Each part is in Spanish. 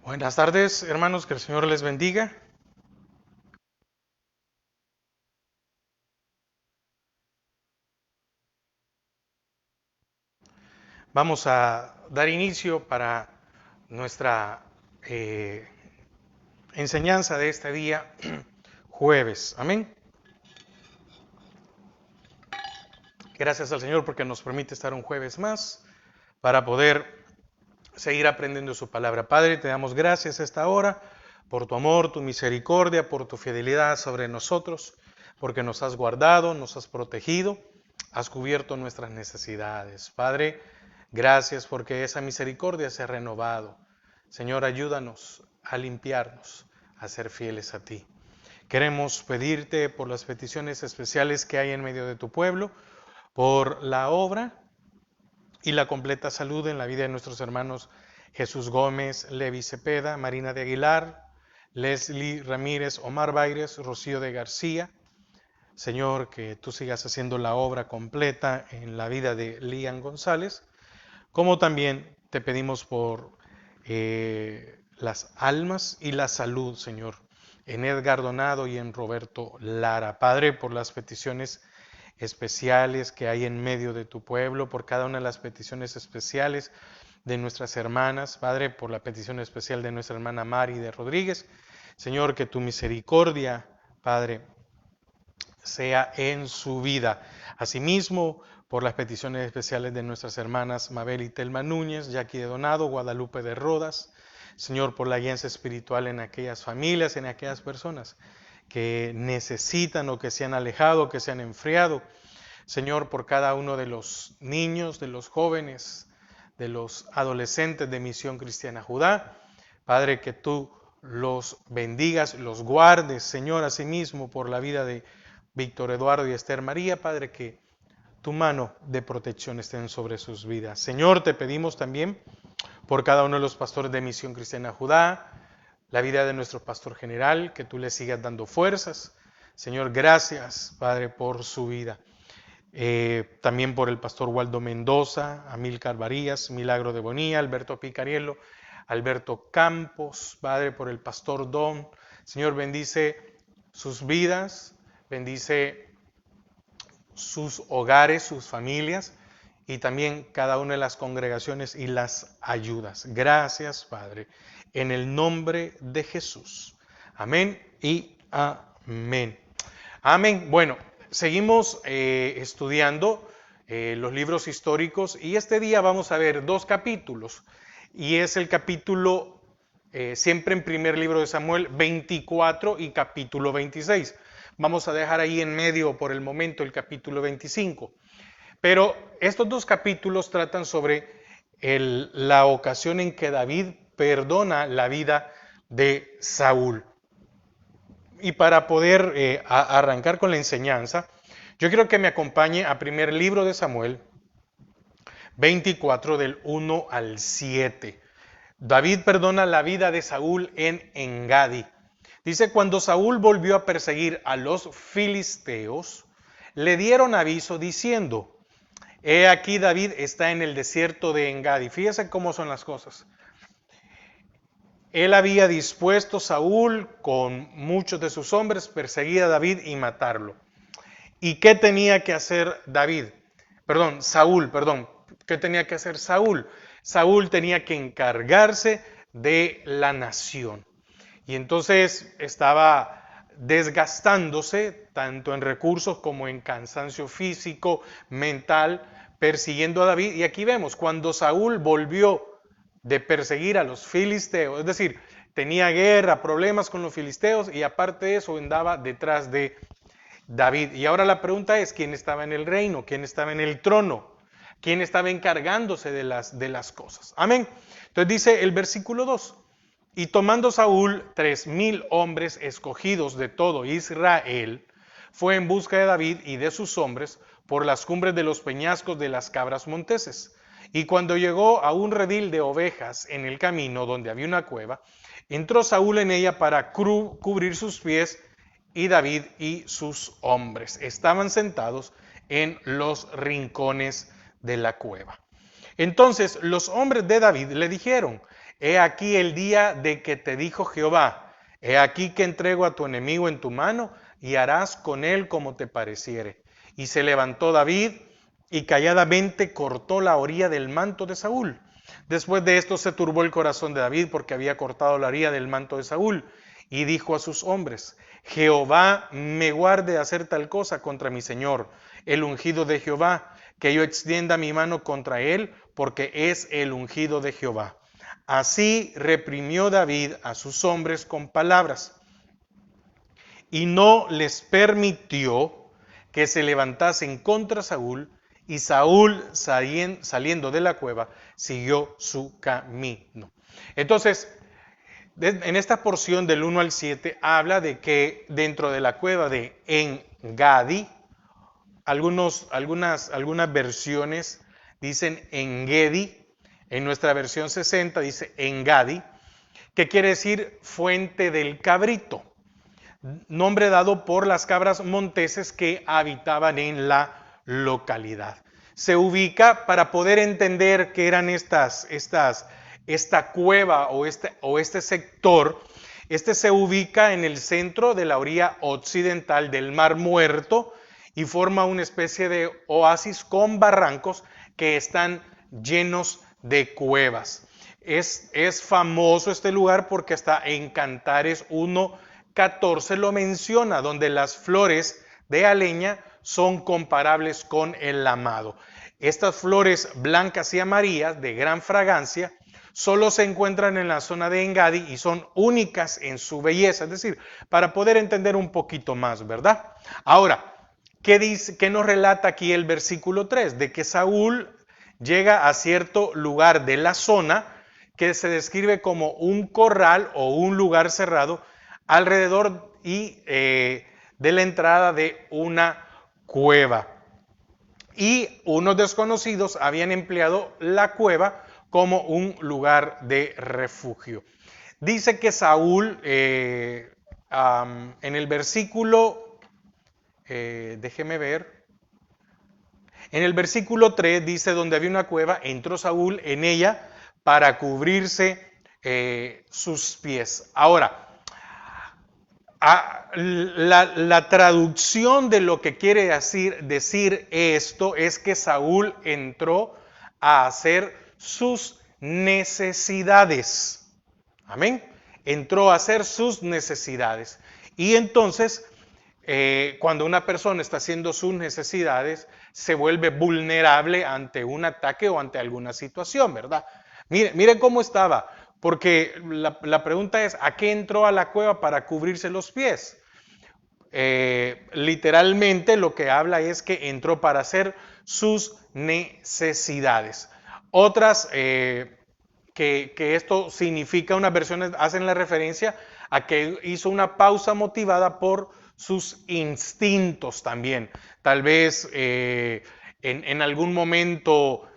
Buenas tardes, hermanos, que el Señor les bendiga. Vamos a dar inicio para nuestra enseñanza de este día, jueves. Amén. Gracias al Señor porque nos permite estar un jueves más para poder seguir aprendiendo su palabra. Padre, te damos gracias a esta hora por tu amor, tu misericordia, por tu fidelidad sobre nosotros, porque nos has guardado, nos has protegido, has cubierto nuestras necesidades. Padre, gracias porque esa misericordia se ha renovado. Señor, ayúdanos a limpiarnos, a ser fieles a ti. Queremos pedirte por las peticiones especiales que hay en medio de tu pueblo, por la obra y la completa salud en la vida de nuestros hermanos Jesús Gómez, Levi Cepeda, Marina de Aguilar, Leslie Ramírez, Omar Baires, Rocío de García. Señor, que tú sigas haciendo la obra completa en la vida de Lian González, como también te pedimos por las almas y la salud, Señor, en Edgar Donado y en Roberto Lara. Padre, por las peticiones especiales que hay en medio de tu pueblo, por cada una de las peticiones especiales de nuestras hermanas, Padre, por la petición especial de nuestra hermana Mari de Rodríguez. Señor, que tu misericordia, Padre, sea en su vida. Asimismo, por las peticiones especiales de nuestras hermanas Mabel y Telma Núñez, Jackie de Donado, Guadalupe de Rodas. Señor, por la guianza espiritual en aquellas familias, en aquellas personas que necesitan o que se han alejado, que se han enfriado. Señor, por cada uno de los niños, de los jóvenes, de los adolescentes de Misión Cristiana Judá. Padre, que tú los bendigas, los guardes, Señor, asimismo por la vida de Víctor Eduardo y Esther María, Padre, que tu mano de protección esté sobre sus vidas. Señor, te pedimos también por cada uno de los pastores de Misión Cristiana Judá, la vida de nuestro pastor general, que tú le sigas dando fuerzas. Señor, gracias, Padre, por su vida. También por el pastor Waldo Mendoza, Amílcar Varías, Milagro de Bonilla, Alberto Picariello, Alberto Campos, Padre, por el pastor Don. Señor, bendice sus vidas, bendice sus hogares, sus familias y también cada una de las congregaciones y las ayudas. Gracias, Padre, en el nombre de Jesús. Amén y amén. Amén. Bueno, seguimos estudiando los libros históricos y este día vamos a ver dos capítulos y es el capítulo, siempre en primer libro de Samuel, 24 y capítulo 26. Vamos a dejar ahí en medio por el momento el capítulo 25. Pero estos dos capítulos tratan sobre la ocasión en que David perdona la vida de Saúl. Y para poder arrancar con la enseñanza, yo quiero que me acompañe a primer libro de Samuel 24 del 1 al 7. David perdona la vida de Saúl en Engadi. Dice, cuando Saúl volvió a perseguir a los filisteos, le dieron aviso diciendo, he aquí David está en el desierto de Engadi. Fíjese cómo son las cosas. Él había dispuesto Saúl con muchos de sus hombres perseguir a David y matarlo. ¿Y qué tenía que hacer Saúl? ¿Qué tenía que hacer Saúl? Saúl tenía que encargarse de la nación. Y entonces estaba desgastándose tanto en recursos como en cansancio físico, mental, persiguiendo a David. Y aquí vemos, cuando Saúl volvió de perseguir a los filisteos, es decir, tenía guerra, problemas con los filisteos y aparte de eso andaba detrás de David. Y ahora la pregunta es, ¿quién estaba en el reino? ¿Quién estaba en el trono? ¿Quién estaba encargándose de las cosas? Amén. Entonces dice el versículo 2, y tomando Saúl 3,000 hombres escogidos de todo Israel, fue en busca de David y de sus hombres por las cumbres de los peñascos de las cabras monteses. Y cuando llegó a un redil de ovejas en el camino donde había una cueva, entró Saúl en ella para cubrir sus pies, y David y sus hombres estaban sentados en los rincones de la cueva. Entonces los hombres de David le dijeron, He aquí el día de que te dijo Jehová, he aquí que entrego a tu enemigo en tu mano y harás con él como te pareciere. Y se levantó David y calladamente cortó la orilla del manto de Saúl. Después de esto se turbó el corazón de David porque había cortado la orilla del manto de Saúl y dijo a sus hombres, Jehová me guarde de hacer tal cosa contra mi señor, el ungido de Jehová, que yo extienda mi mano contra él, porque es el ungido de Jehová. Así reprimió David a sus hombres con palabras y no les permitió que se levantasen contra Saúl, y Saúl saliendo de la cueva siguió su camino. Entonces, en esta porción del 1 al 7 habla de que dentro de la cueva de En-Gadi, algunas versiones dicen En-Gedi, en nuestra versión 60 dice En-Gadi, que quiere decir fuente del cabrito, nombre dado por las cabras monteses que habitaban en la localidad. Se ubica para poder entender qué eran esta cueva o este sector. Este se ubica en el centro de la orilla occidental del Mar Muerto y forma una especie de oasis con barrancos que están llenos de cuevas. Es famoso este lugar porque hasta en Cantares 1:14 lo menciona, donde las flores de aleña son comparables con el amado. Estas flores blancas y amarillas de gran fragancia solo se encuentran en la zona de En-Gadi y son únicas en su belleza, es decir, para poder entender un poquito más, ¿verdad? Ahora, ¿qué nos relata aquí el versículo 3? De que Saúl llega a cierto lugar de la zona que se describe como un corral o un lugar cerrado alrededor de la entrada de una cueva. Y unos desconocidos habían empleado la cueva como un lugar de refugio. Dice que Saúl, en el versículo, déjeme ver, en el versículo 3 dice, donde había una cueva, entró Saúl en ella para cubrirse sus pies. Ahora, la traducción de lo que quiere decir esto es que Saúl entró a hacer sus necesidades. Amén. Entró a hacer sus necesidades. Y entonces, cuando una persona está haciendo sus necesidades, se vuelve vulnerable ante un ataque o ante alguna situación, ¿verdad? Mire cómo estaba. Porque la pregunta es, ¿a qué entró a la cueva para cubrirse los pies? Literalmente lo que habla es que entró para hacer sus necesidades. Otras que esto significa, unas versiones hacen la referencia a que hizo una pausa motivada por sus instintos también. Tal vez en algún momento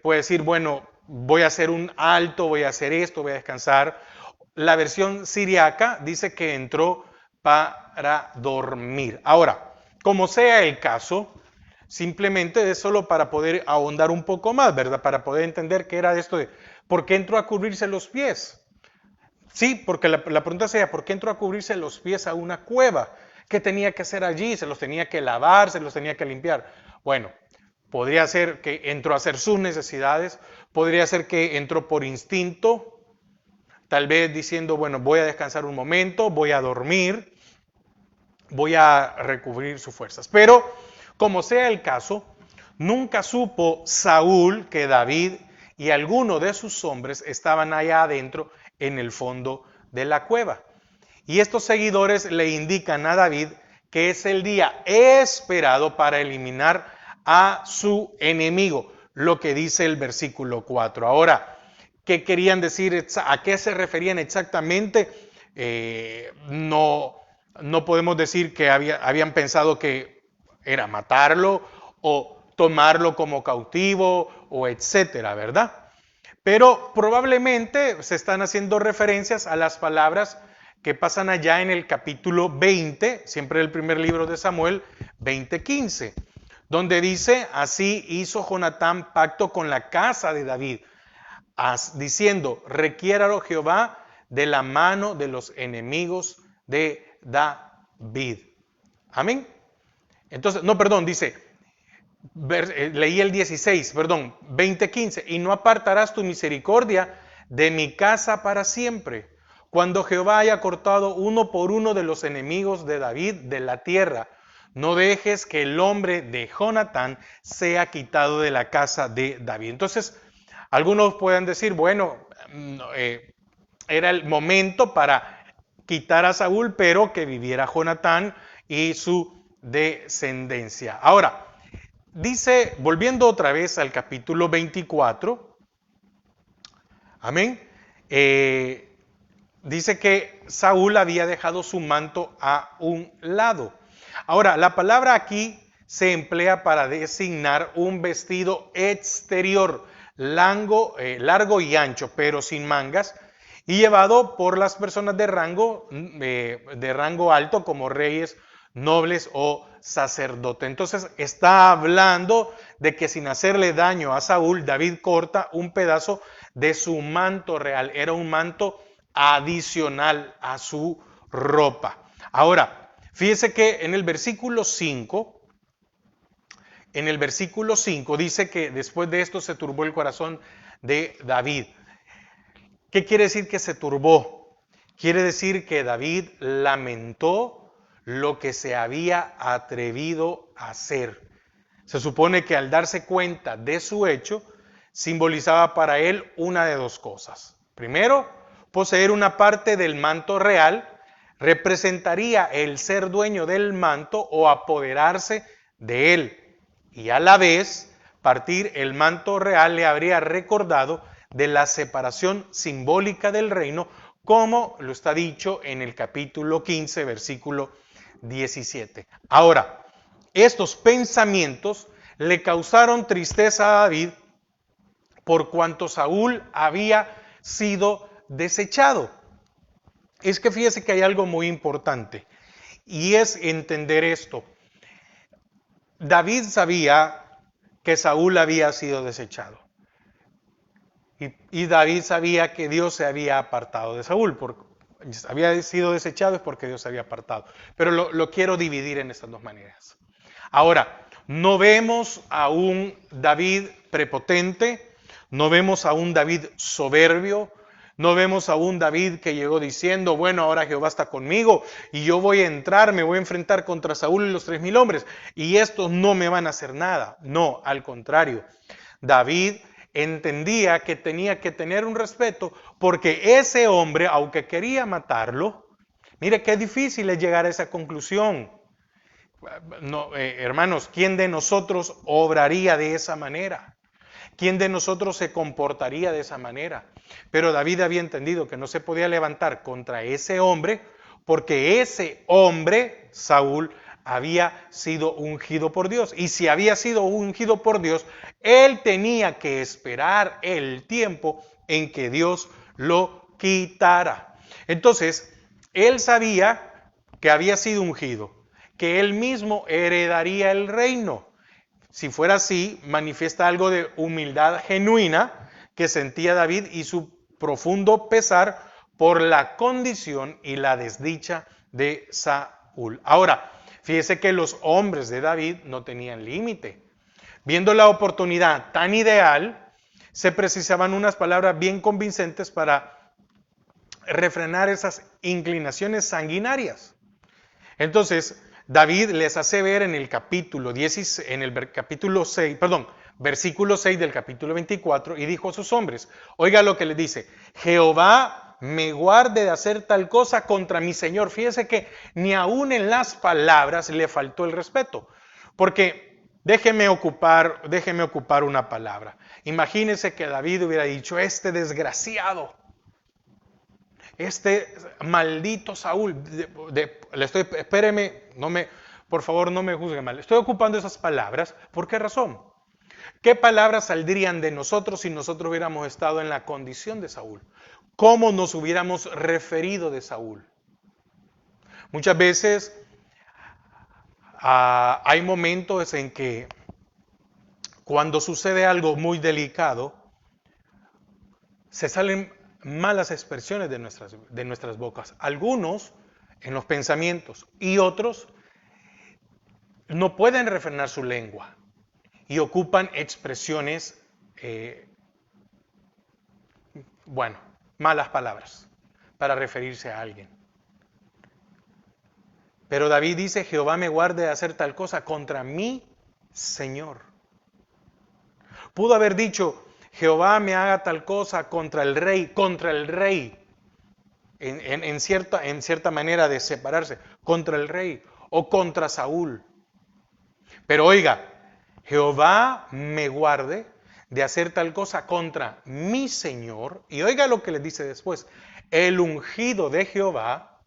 puede decir, bueno, voy a hacer un alto, voy a hacer esto, voy a descansar. La versión siriaca dice que entró para dormir. Ahora, como sea el caso, simplemente es solo para poder ahondar un poco más, ¿verdad? Para poder entender qué era esto de, ¿por qué entró a cubrirse los pies? Sí, porque la pregunta sería, ¿por qué entró a cubrirse los pies a una cueva? ¿Qué tenía que hacer allí? ¿Se los tenía que lavar? ¿Se los tenía que limpiar? Bueno, podría ser que entró a hacer sus necesidades, podría ser que entró por instinto, tal vez diciendo, bueno, voy a descansar un momento, voy a dormir, voy a recubrir sus fuerzas. Pero, como sea el caso, nunca supo Saúl que David y alguno de sus hombres estaban allá adentro en el fondo de la cueva. Y estos seguidores le indican a David que es el día esperado para eliminar a su enemigo, lo que dice el versículo 4. Ahora, ¿qué querían decir? ¿A qué se referían exactamente? No podemos decir que habían pensado que era matarlo o tomarlo como cautivo o etcétera, ¿verdad? Pero probablemente se están haciendo referencias a las palabras que pasan allá en el capítulo 20, siempre el primer libro de Samuel, 20:15, donde dice, así hizo Jonatán pacto con la casa de David. diciendo, requiéralo Jehová de la mano de los enemigos de David. Amén. Entonces, no, perdón, dice, leí el 16, perdón, 20:15, y no apartarás tu misericordia de mi casa para siempre, cuando Jehová haya cortado uno por uno de los enemigos de David de la tierra. No dejes que el hombre de Jonatán sea quitado de la casa de David. Entonces, algunos pueden decir, bueno, era el momento para quitar a Saúl, pero que viviera Jonatán y su descendencia. Ahora, dice, volviendo otra vez al capítulo 24, amén, dice que Saúl había dejado su manto a un lado. Ahora, la palabra aquí se emplea para designar un vestido exterior, largo y ancho, pero sin mangas, y llevado por las personas de rango alto como reyes, nobles o sacerdotes. Entonces está hablando de que sin hacerle daño a Saúl, David corta un pedazo de su manto real. Era un manto adicional a su ropa. Ahora, fíjese que en el versículo 5, dice que después de esto se turbó el corazón de David. ¿Qué quiere decir que se turbó? Quiere decir que David lamentó lo que se había atrevido a hacer. Se supone que al darse cuenta de su hecho, simbolizaba para él una de dos cosas. Primero, poseer una parte del manto real representaría el ser dueño del manto o apoderarse de él. Y a la vez, partir el manto real le habría recordado de la separación simbólica del reino, como lo está dicho en el capítulo 15, versículo 17. Ahora, estos pensamientos le causaron tristeza a David por cuanto Saúl había sido desechado. Es que fíjese que hay algo muy importante y es entender esto. David sabía que Saúl había sido desechado. Y David sabía que Dios se había apartado de Saúl. Había sido desechado es porque Dios se había apartado. Pero lo quiero dividir en estas dos maneras. Ahora, no vemos a un David prepotente, no vemos a un David soberbio, no vemos a un David que llegó diciendo, bueno, ahora Jehová está conmigo y yo voy a entrar, me voy a enfrentar contra Saúl y los 3,000 hombres y estos no me van a hacer nada. No, al contrario. David entendía que tenía que tener un respeto porque ese hombre, aunque quería matarlo, mire qué difícil es llegar a esa conclusión. No, hermanos, ¿quién de nosotros obraría de esa manera? ¿Quién de nosotros se comportaría de esa manera? Pero David había entendido que no se podía levantar contra ese hombre porque ese hombre, Saúl, había sido ungido por Dios. Y si había sido ungido por Dios, él tenía que esperar el tiempo en que Dios lo quitara. Entonces, él sabía que había sido ungido, que él mismo heredaría el reino. Si fuera así, manifiesta algo de humildad genuina que sentía David y su profundo pesar por la condición y la desdicha de Saúl. Ahora, fíjese que los hombres de David no tenían límite. Viendo la oportunidad tan ideal, se precisaban unas palabras bien convincentes para refrenar esas inclinaciones sanguinarias. Entonces, David les hace ver en el capítulo 10, en el capítulo 6, perdón, versículo 6 del capítulo 24, y dijo a sus hombres, oiga lo que les dice, Jehová me guarde de hacer tal cosa contra mi Señor. Fíjese que ni aún en las palabras le faltó el respeto, porque déjeme ocupar una palabra. Imagínese que David hubiera dicho, este desgraciado, este maldito Saúl, espéreme, por favor no me juzgue mal, estoy ocupando esas palabras, ¿por qué razón? ¿Qué palabras saldrían de nosotros si nosotros hubiéramos estado en la condición de Saúl? ¿Cómo nos hubiéramos referido de Saúl? Muchas veces hay momentos en que cuando sucede algo muy delicado, se salen malas expresiones de nuestras bocas. Algunos en los pensamientos y otros no pueden refrenar su lengua y ocupan expresiones, malas palabras para referirse a alguien. Pero David dice, Jehová me guarde de hacer tal cosa contra mi Señor. Pudo haber dicho, Jehová me haga tal cosa contra el rey, en cierta manera de separarse, contra el rey o contra Saúl. Pero oiga, Jehová me guarde de hacer tal cosa contra mi Señor. Y oiga lo que le dice después, el ungido de Jehová.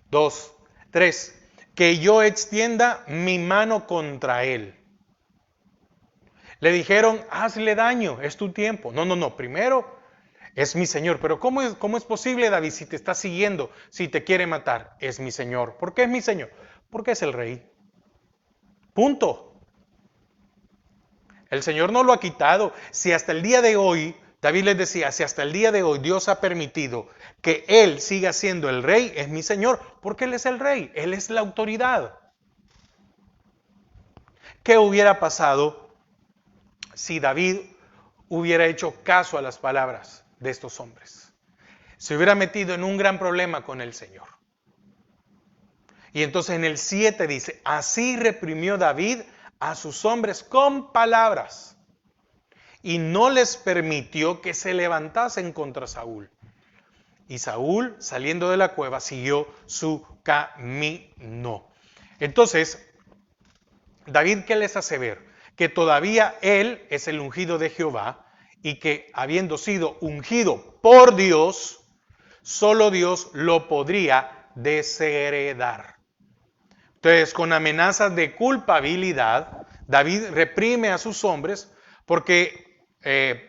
2, 3, que yo extienda mi mano contra él. Le dijeron, hazle daño, es tu tiempo. No, primero es mi Señor. Pero ¿cómo es posible, David, si te está siguiendo, si te quiere matar? Es mi Señor. ¿Por qué es mi Señor? Porque es el rey. Punto. El Señor no lo ha quitado. Si hasta el día de hoy, David les decía, si hasta el día de hoy Dios ha permitido que Él siga siendo el rey, es mi Señor, porque Él es el rey, Él es la autoridad. ¿Qué hubiera pasado si David hubiera hecho caso a las palabras de estos hombres? Se hubiera metido en un gran problema con el Señor. Y entonces en el 7 dice, así reprimió David a sus hombres con palabras y no les permitió que se levantasen contra Saúl. Y Saúl, saliendo de la cueva, siguió su camino. Entonces, David, ¿qué les hace ver? Que todavía él es el ungido de Jehová y que habiendo sido ungido por Dios, solo Dios lo podría desheredar. Entonces, con amenazas de culpabilidad, David reprime a sus hombres porque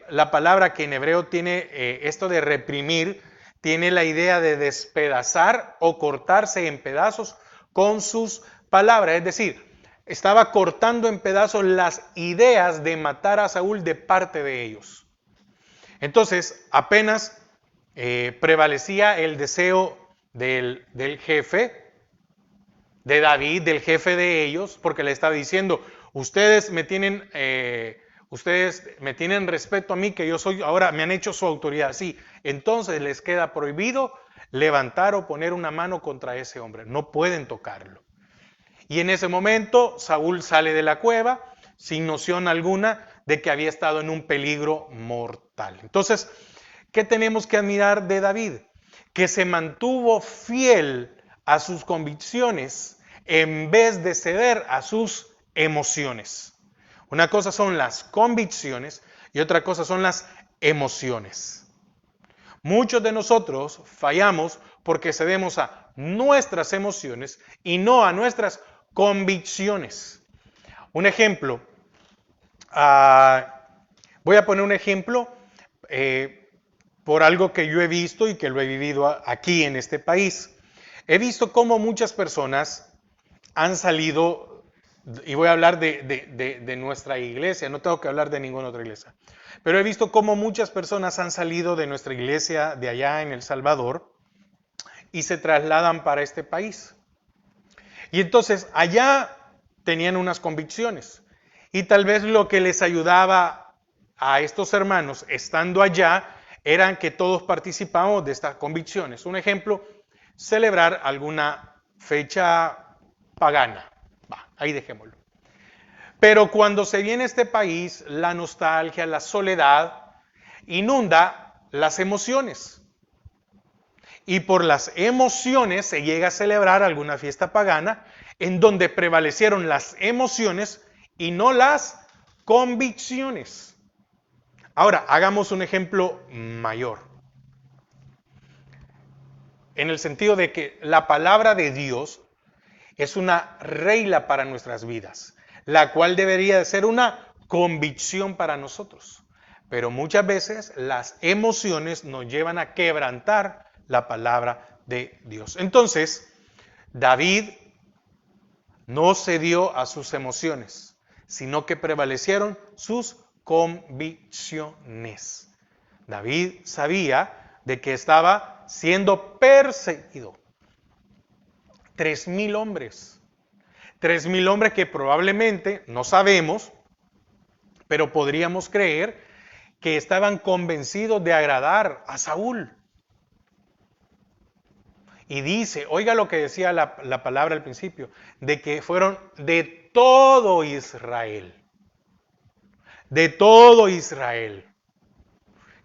la palabra que en hebreo tiene esto de reprimir, tiene la idea de despedazar o cortarse en pedazos con sus palabras. Es decir, estaba cortando en pedazos las ideas de matar a Saúl de parte de ellos. Entonces, apenas prevalecía el deseo del jefe de David, del jefe de ellos, porque le estaba diciendo, ustedes me tienen respeto a mí, que yo soy, ahora me han hecho su autoridad. Sí, entonces les queda prohibido levantar o poner una mano contra ese hombre. No pueden tocarlo. Y en ese momento Saúl sale de la cueva sin noción alguna de que había estado en un peligro mortal. Entonces, ¿qué tenemos que admirar de David? Que se mantuvo fiel a sus convicciones en vez de ceder a sus emociones. Una cosa son las convicciones y otra cosa son las emociones. Muchos de nosotros fallamos porque cedemos a nuestras emociones y no a nuestras convicciones. Un ejemplo, voy a poner un ejemplo por algo que yo he visto y que lo he vivido aquí en este país. He visto cómo muchas personas han salido, y voy a hablar de nuestra iglesia, no tengo que hablar de ninguna otra iglesia, pero he visto cómo muchas personas han salido de nuestra iglesia de allá en El Salvador y se trasladan para este país. Y entonces allá tenían unas convicciones y tal vez lo que les ayudaba a estos hermanos estando allá eran que todos participamos de estas convicciones. Un ejemplo, celebrar alguna fecha pagana. Ahí dejémoslo. Pero cuando se viene a este país, la nostalgia, la soledad, inunda las emociones. Y por las emociones se llega a celebrar alguna fiesta pagana en donde prevalecieron las emociones y no las convicciones. Ahora, hagamos un ejemplo mayor. En el sentido de que la palabra de Dios es una regla para nuestras vidas, la cual debería de ser una convicción para nosotros. Pero muchas veces las emociones nos llevan a quebrantar la palabra de Dios. Entonces, David no cedió a sus emociones, sino que prevalecieron sus convicciones. David sabía de que estaba siendo perseguido. 3,000 hombres. 3,000 hombres que probablemente, no sabemos, pero podríamos creer que estaban convencidos de agradar a Saúl. Y dice, oiga lo que decía la palabra al principio, de que fueron de todo Israel. De todo Israel.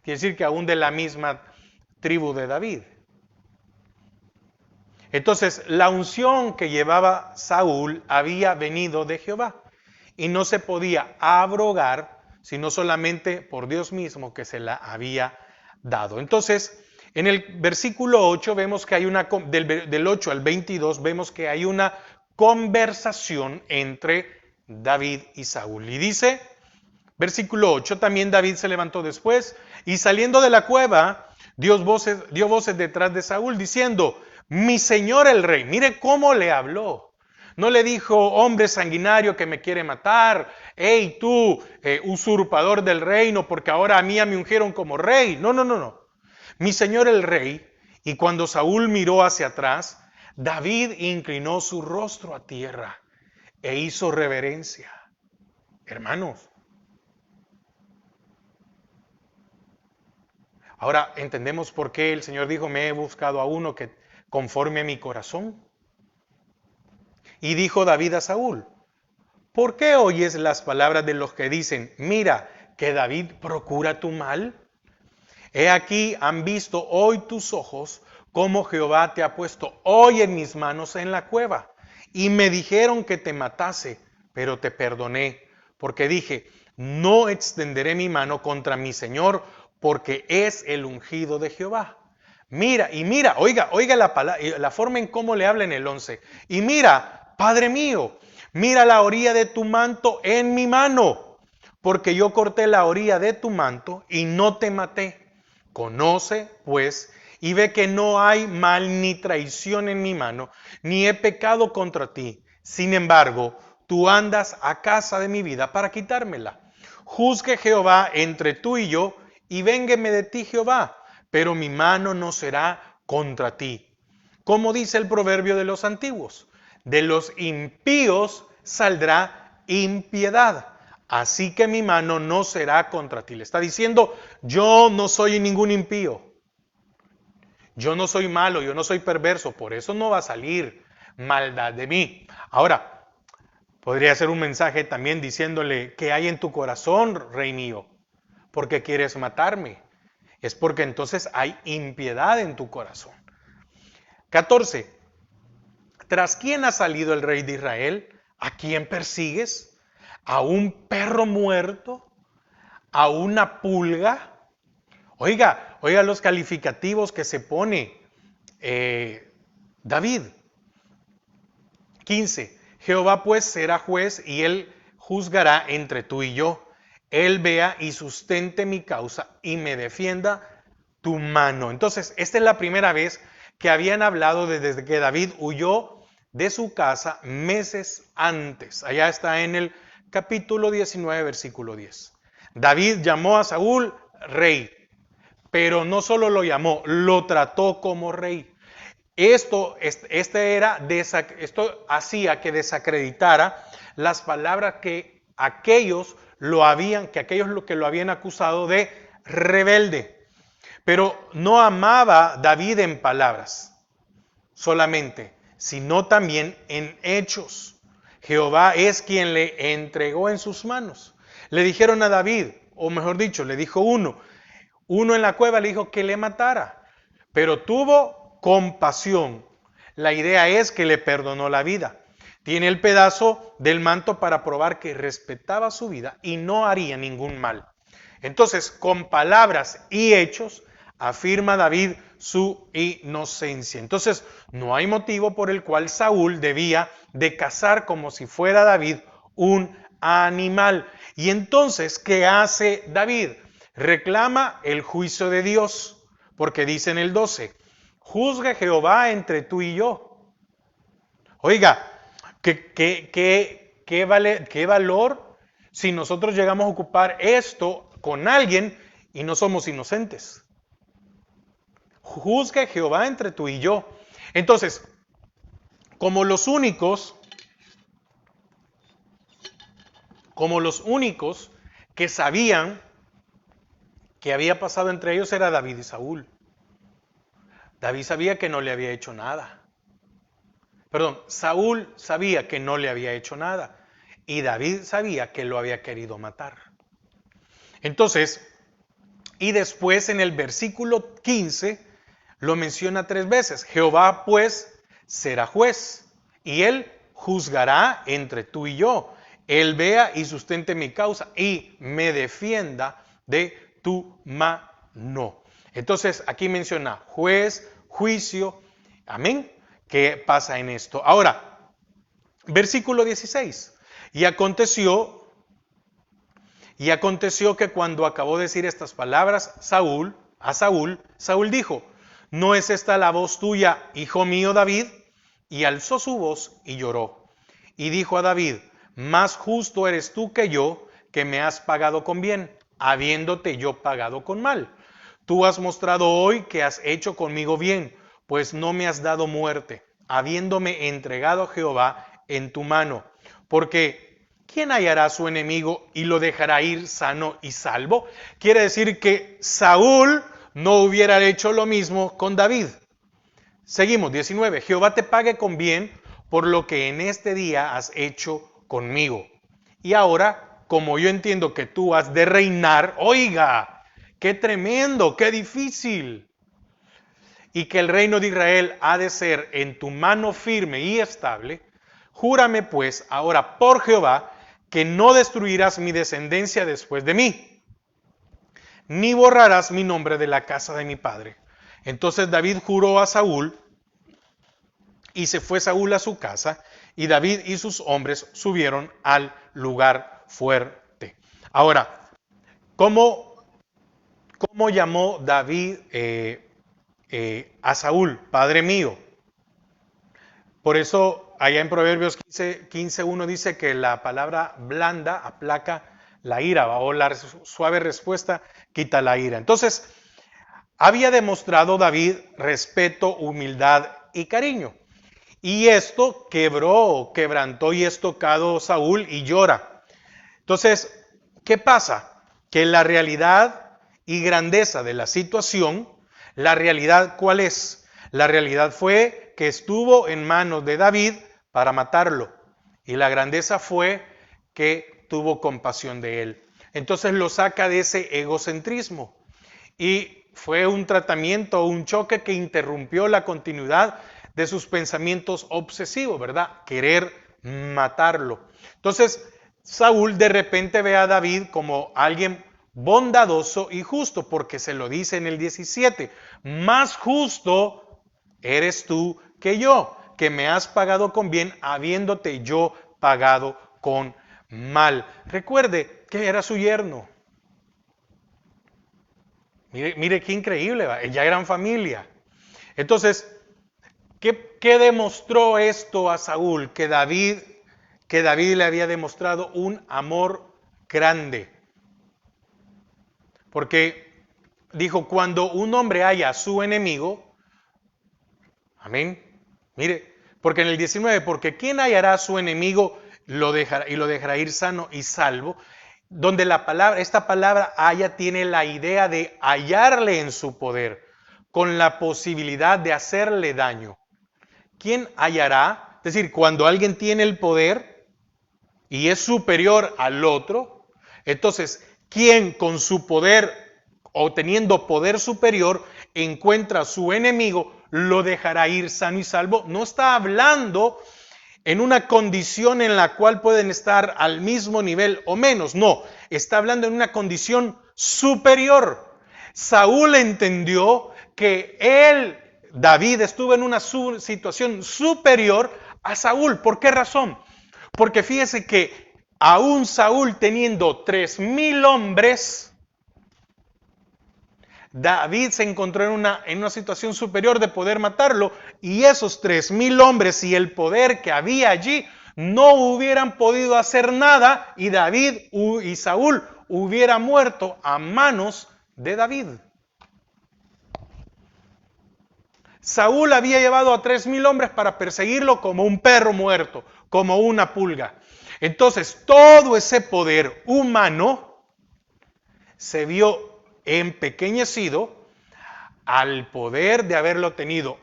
Quiere decir que aún de la misma tribu de David. Entonces, la unción que llevaba Saúl había venido de Jehová y no se podía abrogar, sino solamente por Dios mismo que se la había dado. Entonces, en el versículo 8 vemos que hay del 8 al 22 vemos que hay una conversación entre David y Saúl. Y dice, versículo 8, también David se levantó después y saliendo de la cueva dio voces detrás de Saúl diciendo, mi señor el rey. Mire cómo le habló. No le dijo, hombre sanguinario que me quiere matar, hey tú, usurpador del reino, porque ahora a mí me ungieron como rey. No, no, no, no. Mi señor el rey. Y cuando Saúl miró hacia atrás, David inclinó su rostro a tierra e hizo reverencia. Hermanos, ahora entendemos por qué el Señor dijo, me he buscado a uno que conforme a mi corazón. Y dijo David a Saúl, ¿por qué oyes las palabras de los que dicen, mira, que David procura tu mal? He aquí, han visto hoy tus ojos cómo Jehová te ha puesto hoy en mis manos en la cueva. Y me dijeron que te matase, pero te perdoné, porque dije, no extenderé mi mano contra mi Señor, porque es el ungido de Jehová. Mira, y mira, oiga la forma en cómo le habla en el 11. Y mira, Padre mío, mira la orilla de tu manto en mi mano, porque yo corté la orilla de tu manto y no te maté. Conoce, pues, y ve que no hay mal ni traición en mi mano, ni he pecado contra ti. Sin embargo, tú andas a casa de mi vida para quitármela. Juzgue Jehová entre tú y yo, y véngueme de ti Jehová, pero mi mano no será contra ti. Como dice el proverbio de los antiguos, de los impíos saldrá impiedad, así que mi mano no será contra ti. Le está diciendo, yo no soy ningún impío, yo no soy malo, yo no soy perverso, por eso no va a salir maldad de mí. Ahora, podría ser un mensaje también diciéndole, ¿qué hay en tu corazón, rey mío? ¿Por qué quieres matarme? Es porque entonces hay impiedad en tu corazón. 14. ¿Tras quién ha salido el rey de Israel? ¿A quién persigues? ¿A un perro muerto? ¿A una pulga? Oiga los calificativos que se pone David. 15. Jehová pues será juez y él juzgará entre tú y yo. Él vea y sustente mi causa y me defienda tu mano. Entonces, esta es la primera vez que habían hablado desde que David huyó de su casa meses antes. Allá está en el capítulo 19, versículo 10. David llamó a Saúl rey, pero no solo lo llamó, lo trató como rey. Esto hacía que desacreditara las palabras que aquellos que lo habían acusado de rebelde. Pero no amaba David en palabras solamente, sino también en hechos. Jehová es quien le entregó en sus manos. Le dijeron a David, o mejor dicho, le dijo uno en la cueva le dijo que le matara, pero tuvo compasión. La idea es que le perdonó la vida. Tiene el pedazo del manto para probar que respetaba su vida y no haría ningún mal. Entonces, con palabras y hechos, afirma David su inocencia. Entonces, no hay motivo por el cual Saúl debía de cazar como si fuera David un animal. Y entonces, ¿qué hace David? Reclama el juicio de Dios, porque dice en el 12, juzga Jehová entre tú y yo. Oiga, qué valor si nosotros llegamos a ocupar esto con alguien y no somos inocentes? Juzgue Jehová entre tú y yo. Entonces, como los únicos que sabían que había pasado entre ellos era David y Saúl. David sabía que no le había hecho nada. Perdón, Saúl sabía que no le había hecho nada. Y David sabía que lo había querido matar. Entonces, y después en el versículo 15 lo menciona 3 veces. Jehová pues será juez y él juzgará entre tú y yo. Él vea y sustente mi causa y me defienda de tu mano. Entonces aquí menciona juez, juicio, amén, ¿qué pasa en esto? Ahora, versículo 16. Y aconteció que cuando acabó de decir estas palabras, Saúl dijo, ¿no es esta la voz tuya, hijo mío David? Y alzó su voz y lloró. Y dijo a David, más justo eres tú que yo, que me has pagado con bien, habiéndote yo pagado con mal. Tú has mostrado hoy que has hecho conmigo bien, pues no me has dado muerte, habiéndome entregado a Jehová en tu mano. Porque ¿quién hallará a su enemigo y lo dejará ir sano y salvo? Quiere decir que Saúl no hubiera hecho lo mismo con David. Seguimos, 19. Jehová te pague con bien por lo que en este día has hecho conmigo. Y ahora, como yo entiendo que tú has de reinar, oiga, qué tremendo, qué difícil. Y que el reino de Israel ha de ser en tu mano firme y estable, júrame pues ahora por Jehová que no destruirás mi descendencia después de mí, ni borrarás mi nombre de la casa de mi padre. Entonces David juró a Saúl, y se fue Saúl a su casa, y David y sus hombres subieron al lugar fuerte. Ahora, ¿cómo llamó David a Saúl? Padre mío. Por eso, allá en Proverbios 15:1 dice que la palabra blanda aplaca la ira, o la suave respuesta quita la ira. Entonces, había demostrado David respeto, humildad y cariño. Y esto quebrantó y es tocado Saúl y llora. Entonces, ¿qué pasa? Que la realidad y grandeza de la situación, la realidad ¿cuál es? La realidad fue que estuvo en manos de David para matarlo. Y la grandeza fue que tuvo compasión de él. Entonces lo saca de ese egocentrismo. Y fue un tratamiento, un choque que interrumpió la continuidad de sus pensamientos obsesivos, ¿verdad? Querer matarlo. Entonces, Saúl de repente ve a David como alguien bondadoso y justo, porque se lo dice en el 17, más justo eres tú que yo, que me has pagado con bien, habiéndote yo pagado con mal. Recuerde que era su yerno. Mire qué increíble, ya eran familia. Entonces, ¿qué demostró esto a Saúl? Que David le había demostrado un amor grande. Porque dijo, cuando un hombre haya a su enemigo, amén, mire, porque en el 19, porque ¿quién hallará a su enemigo y lo dejará ir sano y salvo? Donde esta palabra haya tiene la idea de hallarle en su poder, con la posibilidad de hacerle daño. ¿Quién hallará? Es decir, cuando alguien tiene el poder y es superior al otro, entonces, ¿quién con su poder o teniendo poder superior encuentra a su enemigo, lo dejará ir sano y salvo? No está hablando en una condición en la cual pueden estar al mismo nivel o menos, no, está hablando en una condición superior. Saúl entendió que David estuvo en una situación superior a Saúl. ¿Por qué razón? Porque fíjese que aún Saúl teniendo 3,000 hombres, David se encontró en una situación superior de poder matarlo, y esos 3,000 hombres y el poder que había allí no hubieran podido hacer nada y David y Saúl hubiera muerto a manos de David. Saúl había llevado a 3,000 hombres para perseguirlo como un perro muerto, como una pulga. Entonces, todo ese poder humano se vio empequeñecido al poder de haberlo tenido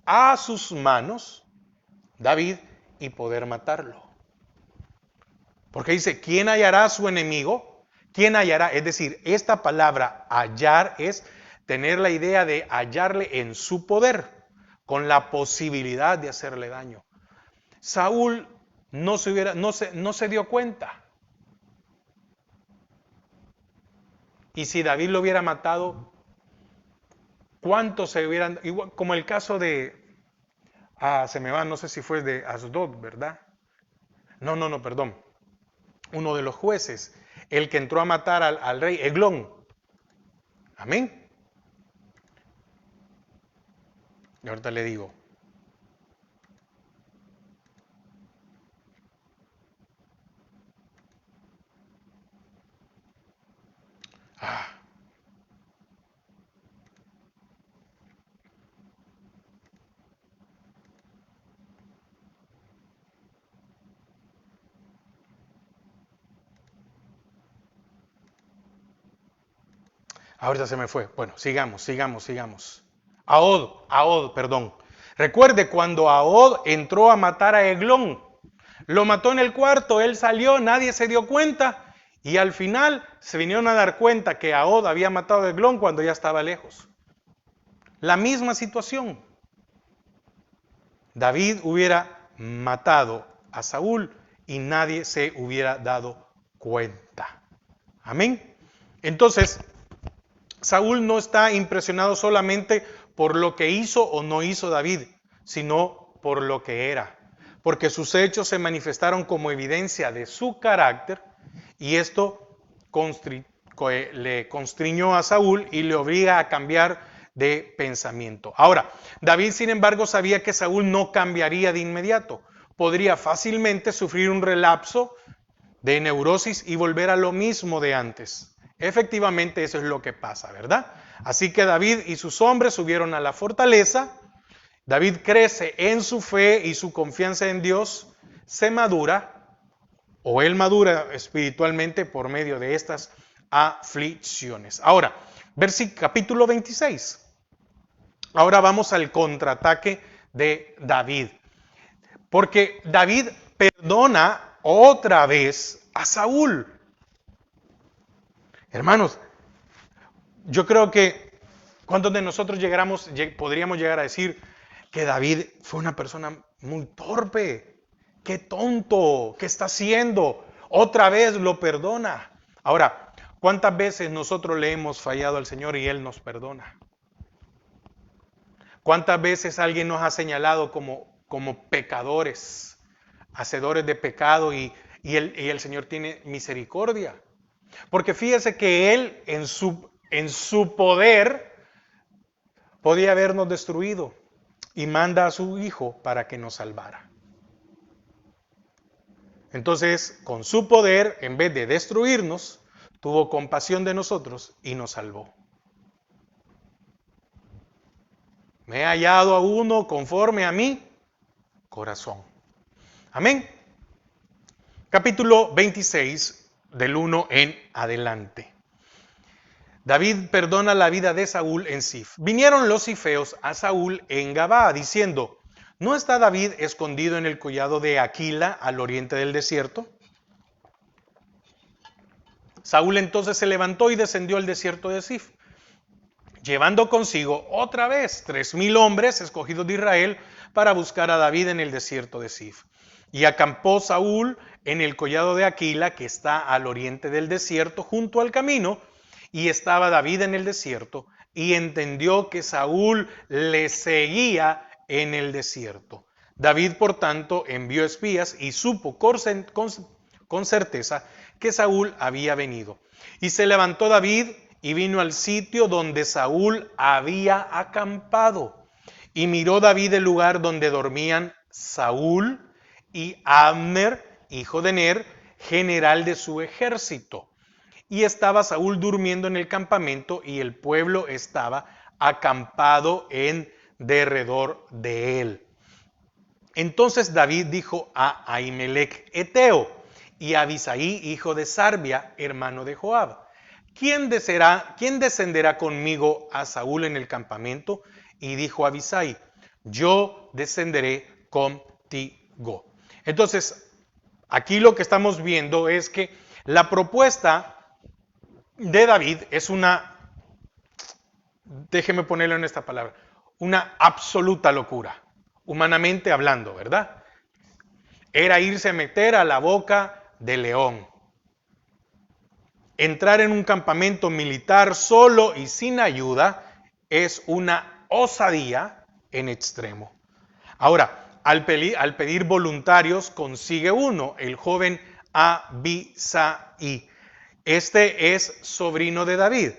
a sus manos, David, y poder matarlo. Porque dice, ¿quién hallará a su enemigo? ¿Quién hallará? Es decir, esta palabra hallar es tener la idea de hallarle en su poder, con la posibilidad de hacerle daño. Saúl no se dio cuenta. Y si David lo hubiera matado, ¿cuántos se hubieran? Igual, como el caso de, se me va, no sé si fue de Asdod, ¿verdad? No, perdón. Uno de los jueces, el que entró a matar al rey Eglón. Amén. Y ahorita le digo. Ahorita se me fue. Bueno, sigamos. Ahod, perdón. Recuerde cuando Ahod entró a matar a Eglón. Lo mató en el cuarto, él salió, nadie se dio cuenta. Y al final se vinieron a dar cuenta que Ahod había matado a Eglón cuando ya estaba lejos. La misma situación. David hubiera matado a Saúl y nadie se hubiera dado cuenta. Amén. Entonces, Saúl no está impresionado solamente por lo que hizo o no hizo David, sino por lo que era. Porque sus hechos se manifestaron como evidencia de su carácter y esto le constriñó a Saúl y le obliga a cambiar de pensamiento. Ahora, David, sin embargo, sabía que Saúl no cambiaría de inmediato. Podría fácilmente sufrir un relapso de neurosis y volver a lo mismo de antes. Efectivamente, eso es lo que pasa, ¿verdad? Así que David y sus hombres subieron a la fortaleza. David crece en su fe y su confianza en Dios se madura, o él madura espiritualmente por medio de estas aflicciones. Ahora, capítulo 26. Ahora vamos al contraataque de David. Porque David perdona otra vez a Saúl. Hermanos, yo creo que ¿cuántos de nosotros podríamos llegar a decir que David fue una persona muy torpe? ¡Qué tonto! ¿Qué está haciendo? Otra vez lo perdona. Ahora, ¿cuántas veces nosotros le hemos fallado al Señor y Él nos perdona? ¿Cuántas veces alguien nos ha señalado como pecadores, hacedores de pecado y el Señor tiene misericordia? Porque fíjese que Él en su poder podía habernos destruido y manda a su Hijo para que nos salvara. Entonces, con su poder, en vez de destruirnos, tuvo compasión de nosotros y nos salvó. Me he hallado a uno conforme a mi corazón. Amén. Capítulo 26, del 1 en adelante. David perdona la vida de Saúl en Sif. Vinieron los sifeos a Saúl en Gabaa, diciendo, ¿no está David escondido en el collado de Aquila, al oriente del desierto? Saúl entonces se levantó y descendió al desierto de Sif, llevando consigo otra vez 3,000 hombres escogidos de Israel para buscar a David en el desierto de Sif. Y acampó Saúl en el collado de Aquila, que está al oriente del desierto, junto al camino, y estaba David en el desierto, y entendió que Saúl le seguía en el desierto. David, por tanto, envió espías y supo con certeza que Saúl había venido. Y se levantó David y vino al sitio donde Saúl había acampado. Y miró David el lugar donde dormían Saúl y Abner, hijo de Ner, general de su ejército. Y estaba Saúl durmiendo en el campamento y el pueblo estaba acampado en derredor de él. Entonces David dijo a Ahimelech Eteo y a Abisaí, hijo de Sarbia, hermano de Joab: ¿Quién descenderá conmigo a Saúl en el campamento? Y dijo Abisai: yo descenderé contigo. Entonces, aquí lo que estamos viendo es que la propuesta de David es déjeme ponerlo en esta palabra, una absoluta locura, humanamente hablando, ¿verdad? Era irse a meter a la boca del león. Entrar en un campamento militar solo y sin ayuda es una osadía en extremo. Ahora, al pedir voluntarios, consigue uno, el joven Abisai. Este es sobrino de David.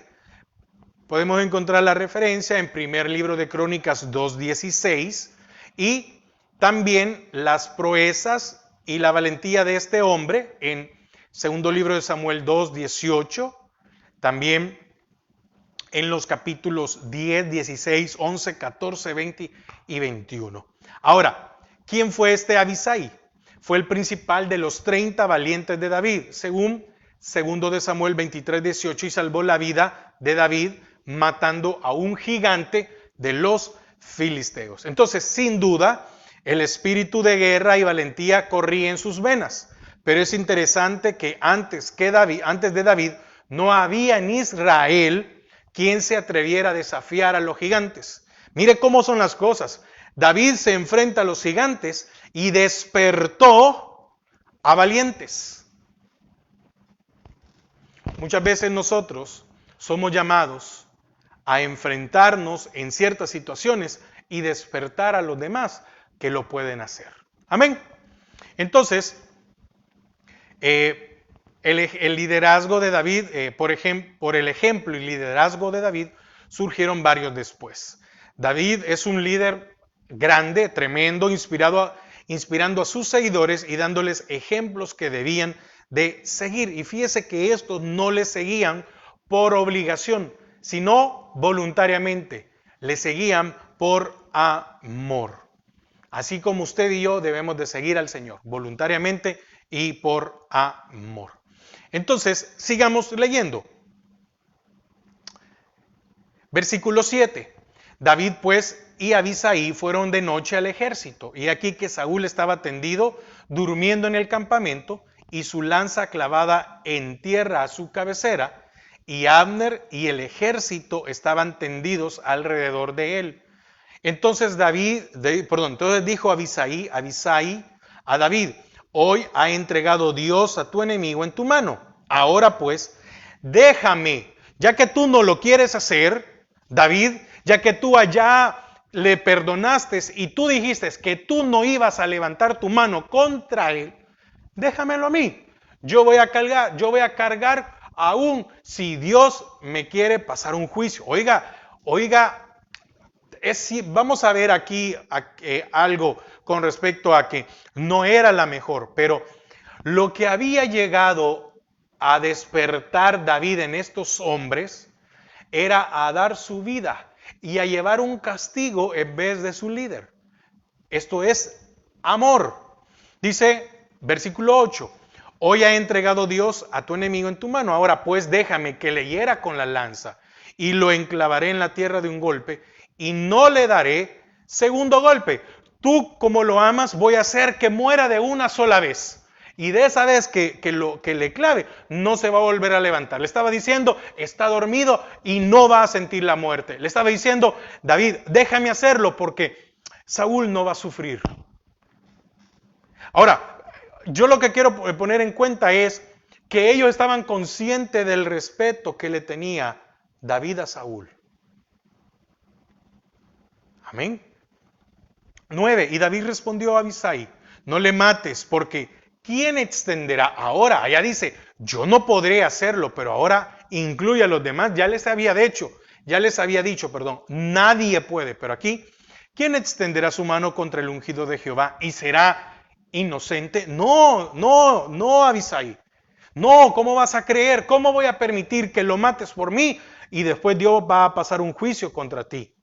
Podemos encontrar la referencia en primer libro de Crónicas 2:16 y también las proezas y la valentía de este hombre en segundo libro de Samuel 2:18, también en los capítulos 10, 16, 11, 14, 20 y 21. Ahora, ¿quién fue este Abisai? Fue el principal de los 30 valientes de David, según segundo de Samuel 23:18, y salvó la vida de David matando a un gigante de los filisteos. Entonces, sin duda, el espíritu de guerra y valentía corría en sus venas. Pero es interesante que antes de David, no había en Israel quien se atreviera a desafiar a los gigantes. Mire cómo son las cosas. David se enfrenta a los gigantes y despertó a valientes. Muchas veces nosotros somos llamados a enfrentarnos en ciertas situaciones y despertar a los demás que lo pueden hacer. Amén. Entonces, el liderazgo de David, por el ejemplo y liderazgo de David, surgieron varios después. David es un líder grande, tremendo, inspirando a sus seguidores y dándoles ejemplos que debían de seguir. Y fíjese que estos no le seguían por obligación, sino voluntariamente. Le seguían por amor. Así como usted y yo debemos de seguir al Señor, voluntariamente y por amor. Entonces, sigamos leyendo. Versículo 7. David pues y Abisai fueron de noche al ejército. Y aquí que Saúl estaba tendido, durmiendo en el campamento, y su lanza clavada en tierra a su cabecera, y Abner y el ejército estaban tendidos alrededor de él. Entonces dijo Abisai a David: hoy ha entregado Dios a tu enemigo en tu mano. Ahora pues, déjame, ya que tú no lo quieres hacer, David, ya que tú allá le perdonaste y tú dijiste que tú no ibas a levantar tu mano contra él, déjamelo a mí. Yo voy a cargar aún si Dios me quiere pasar un juicio. Oiga, vamos a ver aquí algo con respecto a que no era la mejor, pero lo que había llegado a despertar David en estos hombres era a dar su vida y a llevar un castigo en vez de su líder. Esto es amor. Dice, versículo 8, hoy ha entregado Dios a tu enemigo en tu mano. Ahora pues déjame que le hiera con la lanza y lo enclavaré en la tierra de un golpe y no le daré segundo golpe. Tú, como lo amas, voy a hacer que muera de una sola vez. Y de esa vez que le clave, no se va a volver a levantar. Le estaba diciendo, está dormido y no va a sentir la muerte. Le estaba diciendo, David, déjame hacerlo porque Saúl no va a sufrir. Ahora, yo lo que quiero poner en cuenta es que ellos estaban conscientes del respeto que le tenía David a Saúl. Amén. 9. Y David respondió a Abisai: no le mates, porque ¿quién extenderá? Ahora, allá dice, yo no podré hacerlo, pero ahora incluye a los demás. Ya les había dicho, nadie puede. Pero aquí, ¿quién extenderá su mano contra el ungido de Jehová? Y será inocente. No, no, no, Abisai. No, ¿cómo vas a creer? ¿Cómo voy a permitir que lo mates por mí? Y después Dios va a pasar un juicio contra ti.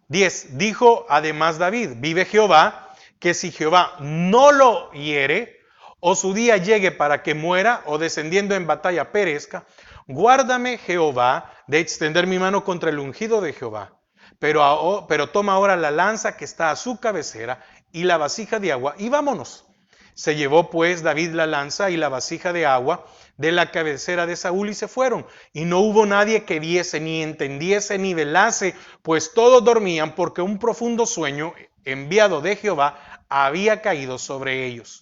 10. Dijo además David, vive Jehová, que si Jehová no lo hiere, o su día llegue para que muera, o descendiendo en batalla perezca, guárdame Jehová de extender mi mano contra el ungido de Jehová. Pero toma ahora la lanza que está a su cabecera y la vasija de agua, y vámonos. Se llevó pues David la lanza y la vasija de agua de la cabecera de Saúl y se fueron. Y no hubo nadie que viese, ni entendiese, ni velase, pues todos dormían, porque un profundo sueño enviado de Jehová había caído sobre ellos.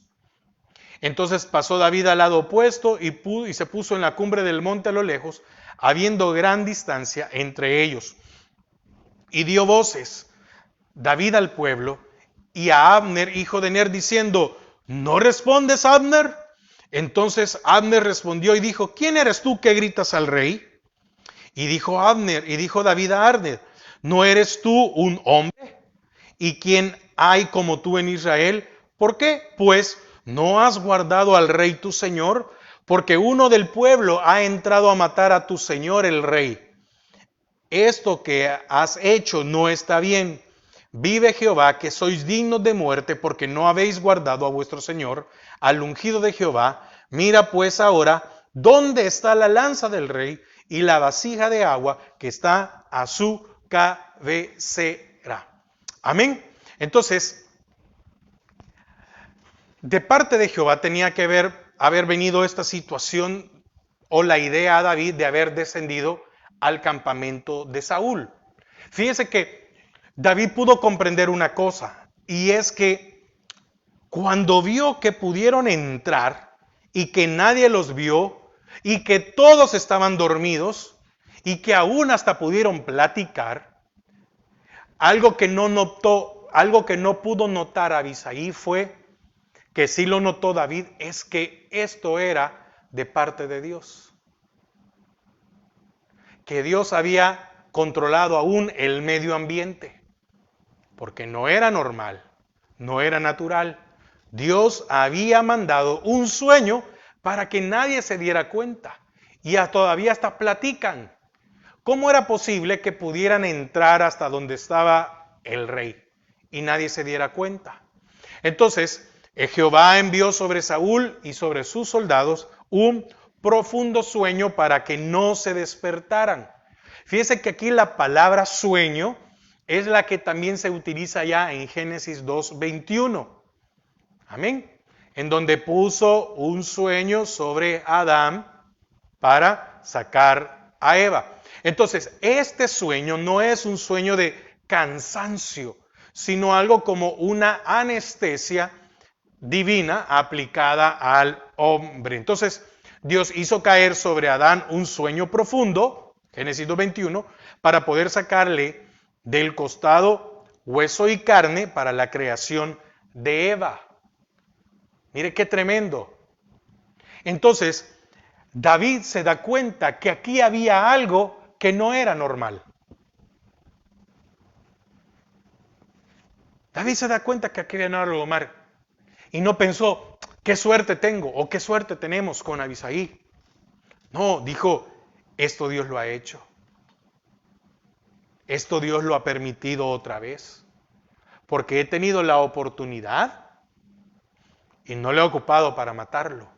Entonces pasó David al lado opuesto y se puso en la cumbre del monte a lo lejos, habiendo gran distancia entre ellos. Y dio voces David al pueblo y a Abner, hijo de Ner, diciendo, ¿no respondes, Abner? Entonces Abner respondió y dijo, ¿quién eres tú que gritas al rey? Y dijo David a Abner, ¿no eres tú un hombre? ¿Y quién hay como tú en Israel? ¿Por qué? Pues no has guardado al rey tu señor, porque uno del pueblo ha entrado a matar a tu señor el rey. Esto que has hecho no está bien. Vive Jehová, que sois dignos de muerte, porque no habéis guardado a vuestro Señor, al ungido de Jehová. Mira pues ahora, ¿dónde está la lanza del rey y la vasija de agua que está a su cabecera? Amén. Entonces, de parte de Jehová tenía que haber venido esta situación o la idea a David de haber descendido al campamento de Saúl. Fíjese que David pudo comprender una cosa, y es que cuando vio que pudieron entrar y que nadie los vio y que todos estaban dormidos y que aún hasta pudieron platicar, algo que no pudo notar Abisai fue que sí lo notó David, es que esto era de parte de Dios. Que Dios había controlado aún el medio ambiente. Porque no era normal, no era natural. Dios había mandado un sueño para que nadie se diera cuenta. Y todavía hasta platican. ¿Cómo era posible que pudieran entrar hasta donde estaba el rey y nadie se diera cuenta? Entonces, Jehová envió sobre Saúl y sobre sus soldados un profundo sueño para que no se despertaran. Fíjense que aquí la palabra sueño es la que también se utiliza ya en Génesis 2:21. Amén. En donde puso un sueño sobre Adán para sacar a Eva. Entonces, este sueño no es un sueño de cansancio, sino algo como una anestesia divina aplicada al hombre. Entonces, Dios hizo caer sobre Adán un sueño profundo, Génesis 2:21, para poder sacarle del costado hueso y carne para la creación de Eva. Mire qué tremendo. Entonces, David se da cuenta que aquí había algo que no era normal. David se da cuenta que aquí había algo normal. Y no pensó, qué suerte tengo o qué suerte tenemos con Abisai. No, dijo, esto Dios lo ha hecho. Esto Dios lo ha permitido otra vez. Porque he tenido la oportunidad y no le he ocupado para matarlo.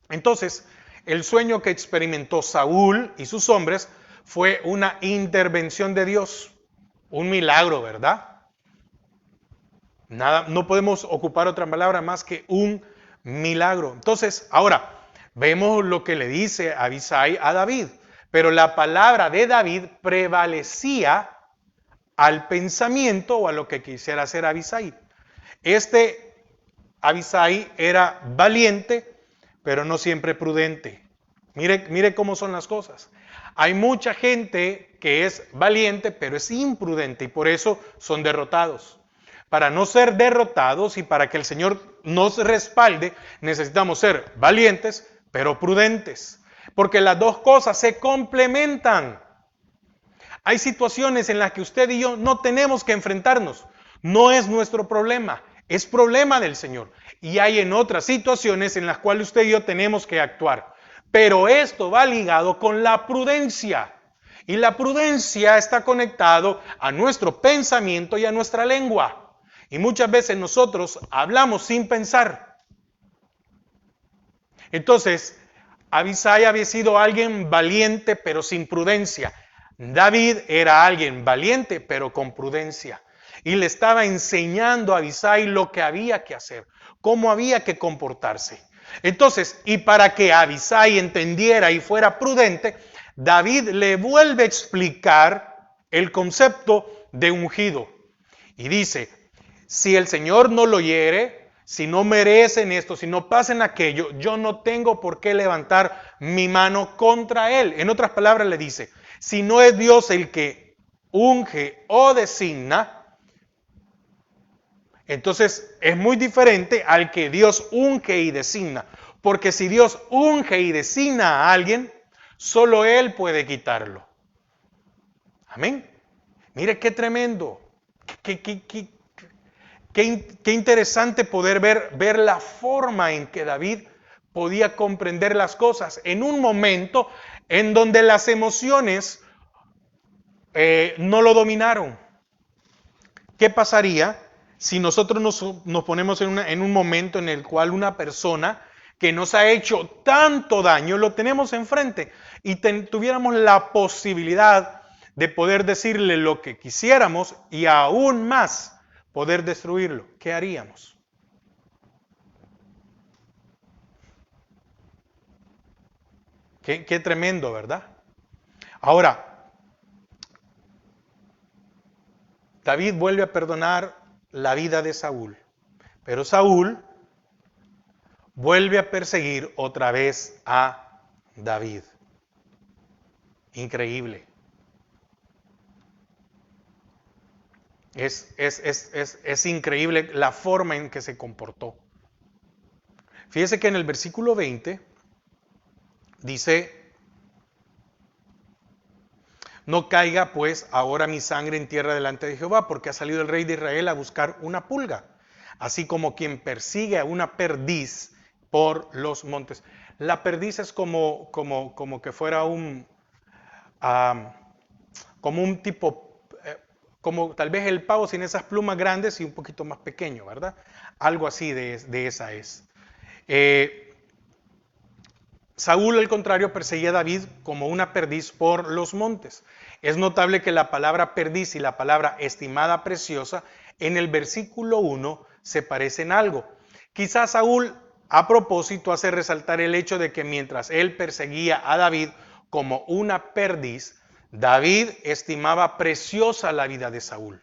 Entonces, el sueño que experimentó Saúl y sus hombres fue una intervención de Dios. Un milagro, ¿verdad? Nada, no podemos ocupar otra palabra más que un milagro. Entonces, ahora, vemos lo que le dice Abisai a David. Pero la palabra de David prevalecía al pensamiento o a lo que quisiera hacer Abisai. Este Abisai era valiente, pero no siempre prudente. Mire cómo son las cosas. Hay mucha gente que es valiente, pero es imprudente y por eso son derrotados. Para no ser derrotados y para que el Señor nos respalde, necesitamos ser valientes, pero prudentes. Porque las dos cosas se complementan. Hay situaciones en las que usted y yo no tenemos que enfrentarnos. No es nuestro problema. Es problema del Señor. Y hay en otras situaciones en las cuales usted y yo tenemos que actuar. Pero esto va ligado con la prudencia. Y la prudencia está conectado a nuestro pensamiento y a nuestra lengua. Y muchas veces nosotros hablamos sin pensar. Entonces, Abisai había sido alguien valiente pero sin prudencia. David era alguien valiente pero con prudencia. Y le estaba enseñando a Abisai lo que había que hacer, cómo había que comportarse. Entonces, y para que Abisai entendiera y fuera prudente, David le vuelve a explicar el concepto de ungido. Y dice, si el Señor no lo hiere, si no merecen esto, si no pasen aquello, yo no tengo por qué levantar mi mano contra él. En otras palabras le dice, si no es Dios el que unge o designa, entonces es muy diferente al que Dios unge y designa. Porque si Dios unge y designa a alguien, solo Él puede quitarlo. Amén. Mire qué tremendo. Qué interesante poder ver la forma en que David podía comprender las cosas en un momento en donde las emociones no lo dominaron. ¿Qué pasaría si nosotros nos ponemos en un momento en el cual una persona que nos ha hecho tanto daño, lo tenemos enfrente y tuviéramos la posibilidad de poder decirle lo que quisiéramos y aún más poder destruirlo? ¿Qué haríamos? Qué tremendo, ¿verdad? Ahora, David vuelve a perdonar la vida de Saúl, pero Saúl vuelve a perseguir otra vez a David. Increíble. Es increíble la forma en que se comportó. Fíjese que en el versículo 20 dice, no caiga pues ahora mi sangre en tierra delante de Jehová, porque ha salido el rey de Israel a buscar una pulga, así como quien persigue a una perdiz por los montes. La perdiz es como que fuera como un tipo, como tal vez el pavo sin esas plumas grandes y un poquito más pequeño, ¿verdad? Algo así de esa es. Saúl, al contrario, perseguía a David como una perdiz por los montes. Es notable que la palabra perdiz y la palabra estimada preciosa en el versículo 1 se parecen algo. Quizás Saúl a propósito hace resaltar el hecho de que mientras él perseguía a David como una perdiz, David estimaba preciosa la vida de Saúl.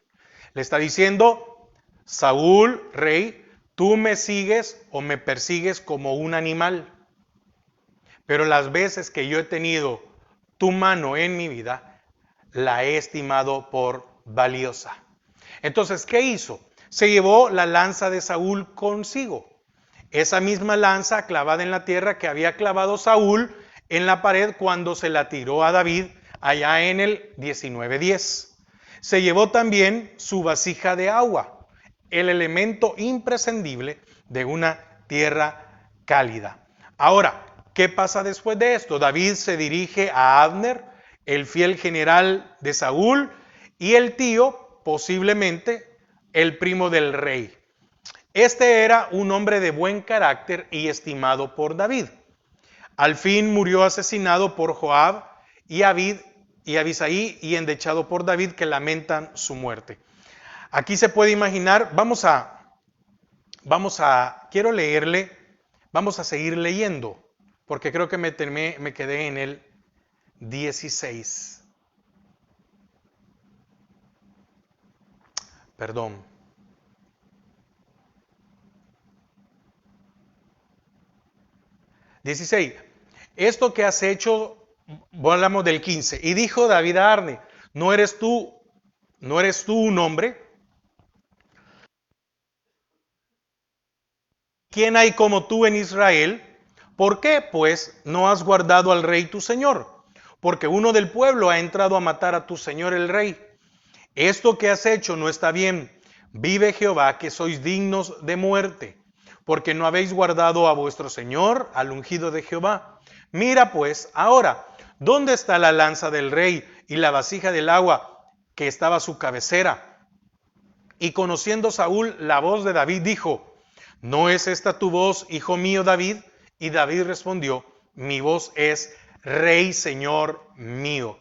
Le está diciendo, Saúl, rey, tú me sigues o me persigues como un animal. Pero las veces que yo he tenido tu mano en mi vida, la he estimado por valiosa. Entonces, ¿qué hizo? Se llevó la lanza de Saúl consigo. Esa misma lanza clavada en la tierra que había clavado Saúl en la pared cuando se la tiró a David allá en el 19:10. Se llevó también su vasija de agua, el elemento imprescindible de una tierra cálida. Ahora, ¿qué pasa después de esto? David se dirige a Abner, el fiel general de Saúl, y el tío, posiblemente, el primo del rey. Este era un hombre de buen carácter y estimado por David. Al fin murió asesinado por Joab y Abisai y endechado por David, que lamentan su muerte. Aquí se puede imaginar, quiero leerle, vamos a seguir leyendo, porque creo que me quedé en el 16. Perdón. 16. Esto que has hecho, hablamos del 15. Y dijo David a Arne, ¿no eres tú un hombre? ¿Quién hay como tú en Israel? ¿Por qué, pues, no has guardado al rey tu señor? Porque uno del pueblo ha entrado a matar a tu señor el rey. Esto que has hecho no está bien, vive Jehová que sois dignos de muerte, porque no habéis guardado a vuestro Señor, al ungido de Jehová. Mira pues, ahora, ¿dónde está la lanza del rey y la vasija del agua que estaba a su cabecera? Y conociendo Saúl la voz de David, dijo, ¿no es esta tu voz, hijo mío David? Y David respondió, mi voz es Rey, Señor mío.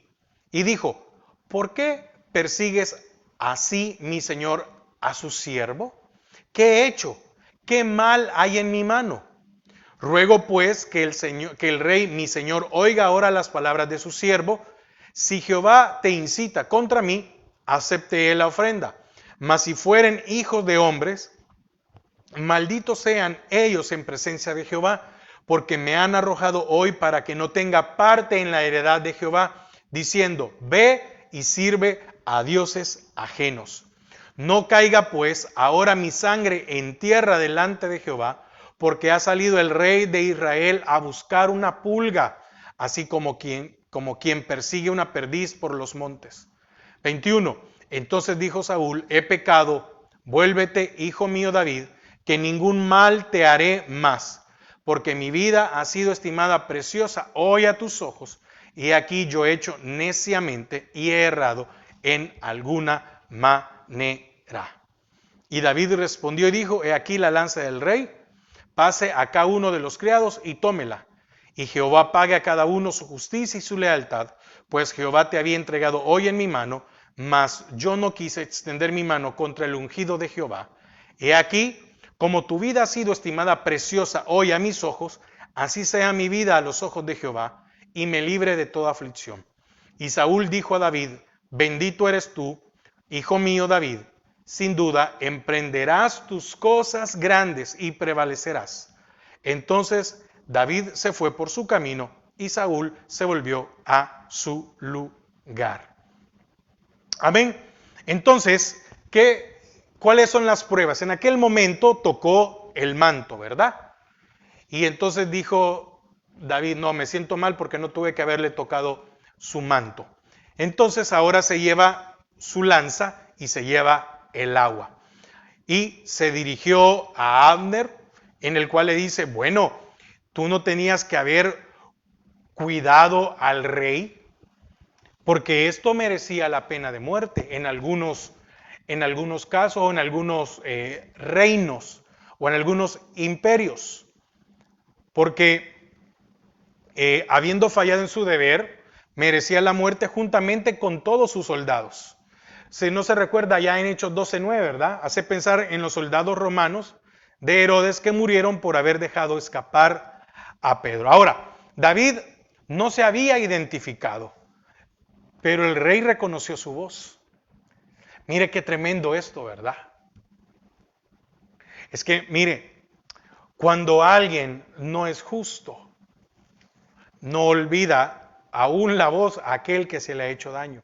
Y dijo, ¿por qué persigues así, mi Señor, a su siervo? ¿Qué he hecho? ¿Qué mal hay en mi mano? Ruego pues que el rey, mi Señor, oiga ahora las palabras de su siervo. Si Jehová te incita contra mí, acepte él la ofrenda. Mas si fueren hijos de hombres, malditos sean ellos en presencia de Jehová, porque me han arrojado hoy para que no tenga parte en la heredad de Jehová, diciendo, ve y sirve a dioses ajenos. No caiga pues ahora mi sangre en tierra delante de Jehová, porque ha salido el rey de Israel a buscar una pulga, así como quien persigue una perdiz por los montes. 21. Entonces dijo Saúl, he pecado, vuélvete, hijo mío David, que ningún mal te haré más, porque mi vida ha sido estimada preciosa hoy a tus ojos, y aquí yo he hecho neciamente y he errado en alguna manera. Y David respondió y dijo, he aquí la lanza del rey, pase acá uno de los criados y tómela, y Jehová pague a cada uno su justicia y su lealtad, pues Jehová te había entregado hoy en mi mano, mas yo no quise extender mi mano contra el ungido de Jehová. He aquí, como tu vida ha sido estimada preciosa hoy a mis ojos, así sea mi vida a los ojos de Jehová, y me libre de toda aflicción. Y Saúl dijo a David, bendito eres tú, hijo mío David, sin duda emprenderás tus cosas grandes y prevalecerás. Entonces David se fue por su camino y Saúl se volvió a su lugar. Amén. Entonces, ¿cuáles son las pruebas? En aquel momento tocó el manto, ¿verdad? Y entonces dijo David, no, me siento mal porque no tuve que haberle tocado su manto. Entonces ahora se lleva su lanza y se lleva el agua. Y se dirigió a Abner, en el cual le dice, bueno, tú no tenías que haber cuidado al rey, porque esto merecía la pena de muerte en algunos casos, o en algunos reinos, o en algunos imperios, porque habiendo fallado en su deber, merecía la muerte juntamente con todos sus soldados. Si no se recuerda ya en Hechos 12:9, ¿verdad? Hace pensar en los soldados romanos de Herodes que murieron por haber dejado escapar a Pedro. Ahora, David no se había identificado, pero el rey reconoció su voz. Mire qué tremendo esto, ¿verdad? Es que, mire, cuando alguien no es justo, no olvida aún la voz a aquel que se le ha hecho daño.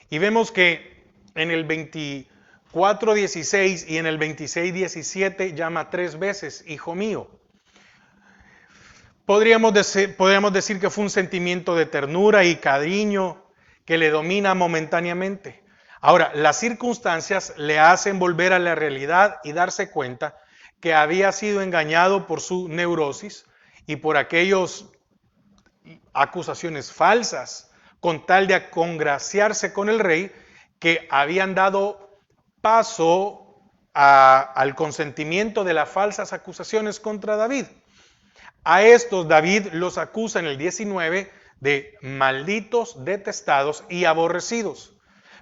Y vemos que en el 24:16 y en el 26:17 llama 3 veces, hijo mío. Podríamos decir que fue un sentimiento de ternura y cariño que le domina momentáneamente. Ahora, las circunstancias le hacen volver a la realidad y darse cuenta que había sido engañado por su neurosis y por aquellas acusaciones falsas, con tal de congraciarse con el rey, que habían dado paso al consentimiento de las falsas acusaciones contra David. A estos David los acusa en el 19 de malditos, detestados y aborrecidos.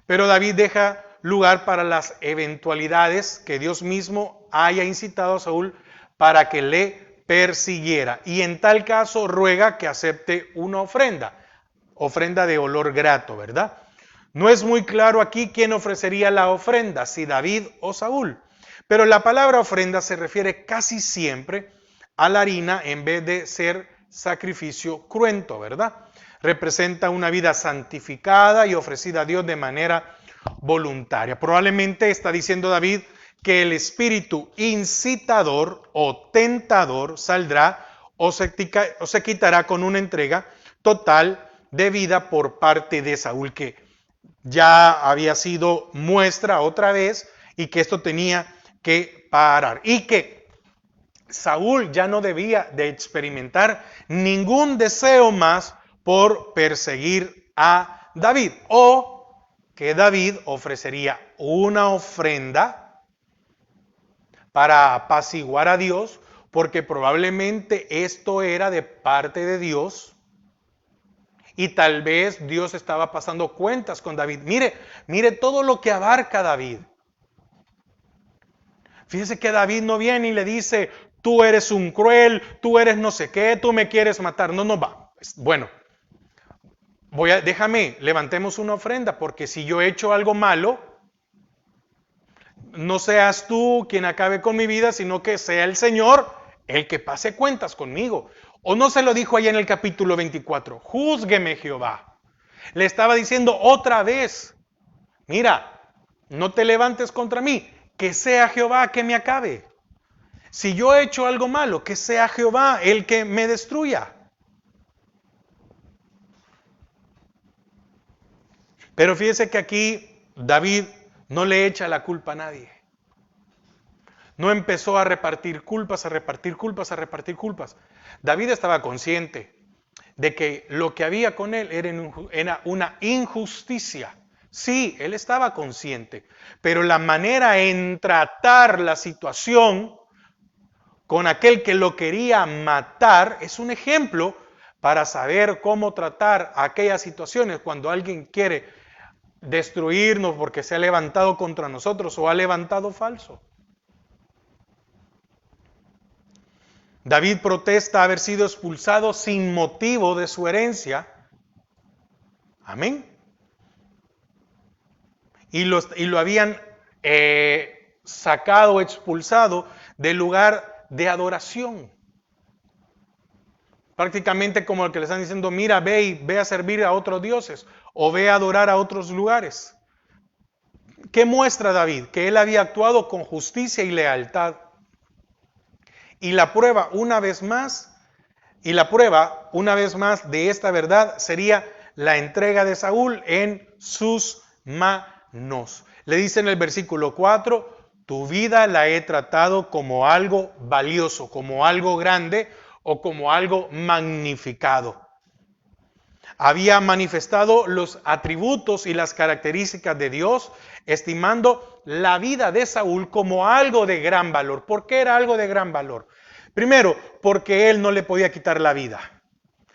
Pero David deja lugar para las eventualidades que Dios mismo haya incitado a Saúl para que le persiguiera. Y en tal caso ruega que acepte una ofrenda de olor grato, ¿verdad? No es muy claro aquí quién ofrecería la ofrenda, si David o Saúl. Pero la palabra ofrenda se refiere casi siempre a la harina en vez de ser sacrificio cruento, ¿verdad? Representa una vida santificada y ofrecida a Dios de manera voluntaria. Probablemente está diciendo David que el espíritu incitador o tentador saldrá o se quitará con una entrega total de vida por parte de Saúl, que ya había sido muestra otra vez y que esto tenía que parar y que Saúl ya no debía de experimentar ningún deseo más por perseguir a David, o que David ofrecería una ofrenda para apaciguar a Dios, porque probablemente esto era de parte de Dios y tal vez Dios estaba pasando cuentas con David. Mire todo lo que abarca David. Fíjese que David no viene y le dice, tú eres un cruel, tú eres no sé qué, tú me quieres matar. No, no va. Bueno, déjame, levantemos una ofrenda, porque si yo he hecho algo malo, no seas tú quien acabe con mi vida, sino que sea el Señor el que pase cuentas conmigo. ¿O no se lo dijo allá en el capítulo 24? Júzgueme, Jehová. Le estaba diciendo otra vez, mira, no te levantes contra mí, que sea Jehová que me acabe. Si yo he hecho algo malo, que sea Jehová el que me destruya. Pero fíjese que aquí David no le echa la culpa a nadie. No empezó a repartir culpas, a repartir culpas, a repartir culpas. David estaba consciente de que lo que había con él era una injusticia. Sí, él estaba consciente, pero la manera en tratar la situación con aquel que lo quería matar es un ejemplo para saber cómo tratar aquellas situaciones cuando alguien quiere destruirnos porque se ha levantado contra nosotros o ha levantado falso. David protesta haber sido expulsado sin motivo de su herencia. Amén. Y lo habían sacado, expulsado del lugar de adoración. Prácticamente como el que le están diciendo, mira, ve a servir a otros dioses o ve a adorar a otros lugares. ¿Qué muestra David? Que él había actuado con justicia y lealtad. Y la prueba, una vez más, de esta verdad sería la entrega de Saúl en sus manos. Le dice en el versículo 4, tu vida la he tratado como algo valioso, como algo grande o como algo magnificado. Había manifestado los atributos y las características de Dios, estimando la vida de Saúl como algo de gran valor. ¿Por qué era algo de gran valor? Primero, porque él no le podía quitar la vida.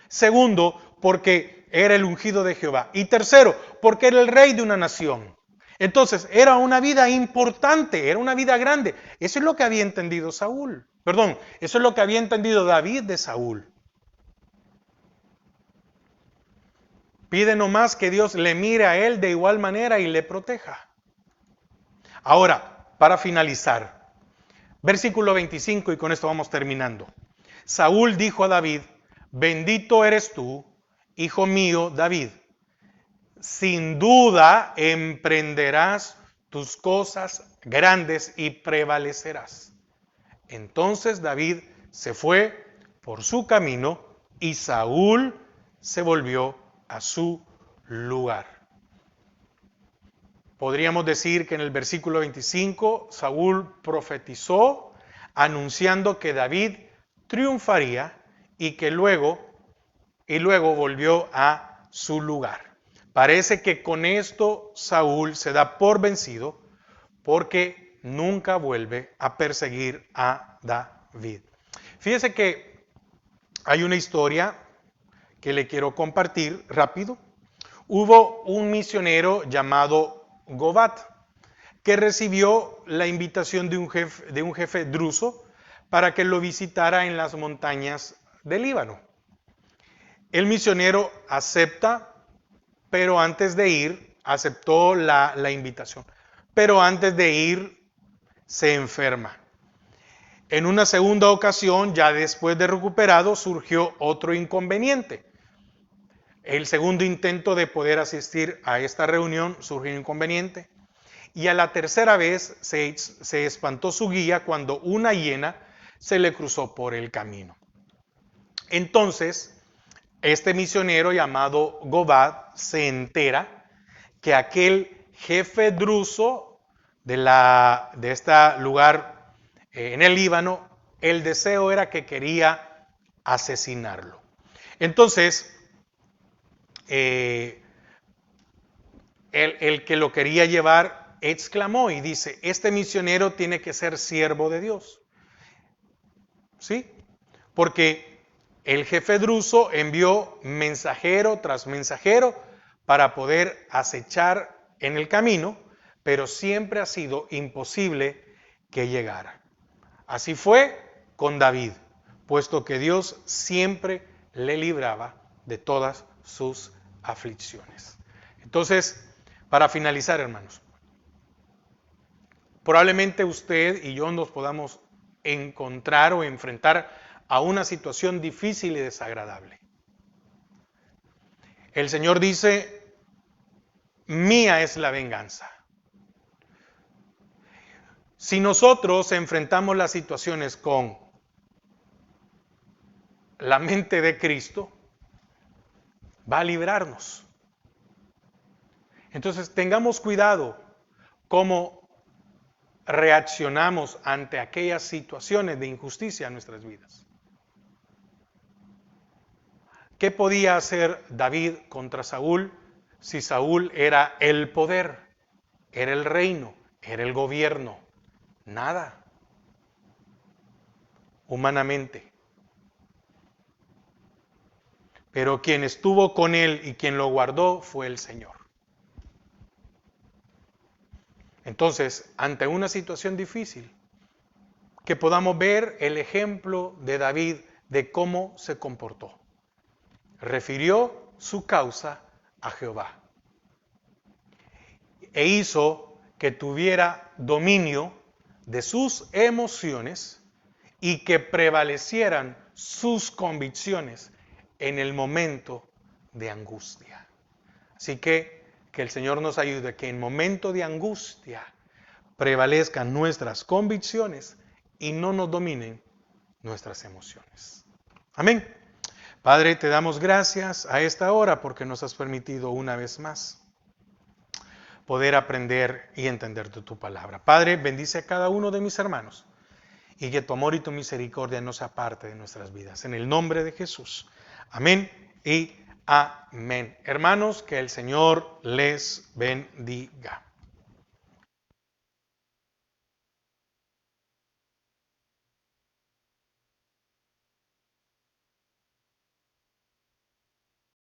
Segundo, porque era el ungido de Jehová. Y tercero, porque era el rey de una nación. Entonces, era una vida importante, era una vida grande. Eso es lo que había entendido Saúl. Perdón, eso es lo que había entendido David de Saúl. Pide nomás que Dios le mire a él de igual manera y le proteja. Ahora, para finalizar, versículo 25, y con esto vamos terminando. Saúl dijo a David, bendito eres tú, hijo mío David. Sin duda emprenderás tus cosas grandes y prevalecerás. Entonces David se fue por su camino y Saúl se volvió a su lugar. Podríamos decir que en el versículo 25 Saúl profetizó anunciando que David triunfaría y que luego volvió a su lugar. Parece que con esto Saúl se da por vencido porque nunca vuelve a perseguir a David. Fíjese que hay una historia que le quiero compartir rápido. Hubo un misionero llamado Gobat que recibió la invitación de un jefe druso para que lo visitara en las montañas del Líbano. El misionero acepta, pero antes de ir, aceptó la invitación, pero antes de ir se enferma. En una segunda ocasión, ya después de recuperado, surgió otro inconveniente. El segundo intento de poder asistir a esta reunión surgió un inconveniente. Y a la tercera vez se espantó su guía cuando una hiena se le cruzó por el camino. Entonces, este misionero llamado Gobad se entera que aquel jefe druso de este lugar en el Líbano, el deseo era que quería asesinarlo. Entonces, el que lo quería llevar exclamó y dice, este misionero tiene que ser siervo de Dios. ¿Sí? Porque el jefe druso envió mensajero tras mensajero para poder acechar en el camino, pero siempre ha sido imposible que llegara. Así fue con David, puesto que Dios siempre le libraba de todas sus aflicciones. Entonces, para finalizar, hermanos, probablemente usted y yo nos podamos encontrar o enfrentar a una situación difícil y desagradable. El Señor dice, mía es la venganza. Si nosotros enfrentamos las situaciones con la mente de Cristo, va a librarnos. Entonces tengamos cuidado cómo reaccionamos ante aquellas situaciones de injusticia en nuestras vidas. ¿Qué podía hacer David contra Saúl si Saúl era el poder, era el reino, era el gobierno? Nada. Humanamente. Pero quien estuvo con él y quien lo guardó fue el Señor. Entonces, ante una situación difícil, que podamos ver el ejemplo de David de cómo se comportó. Refirió su causa a Jehová e hizo que tuviera dominio de sus emociones y que prevalecieran sus convicciones en el momento de angustia. Así que el Señor nos ayude a que en momento de angustia prevalezcan nuestras convicciones y no nos dominen nuestras emociones. Amén. Padre, te damos gracias a esta hora porque nos has permitido una vez más poder aprender y entender tu palabra. Padre, bendice a cada uno de mis hermanos y que tu amor y tu misericordia no se aparte de nuestras vidas. En el nombre de Jesús. Amén y amén. Hermanos, que el Señor les bendiga.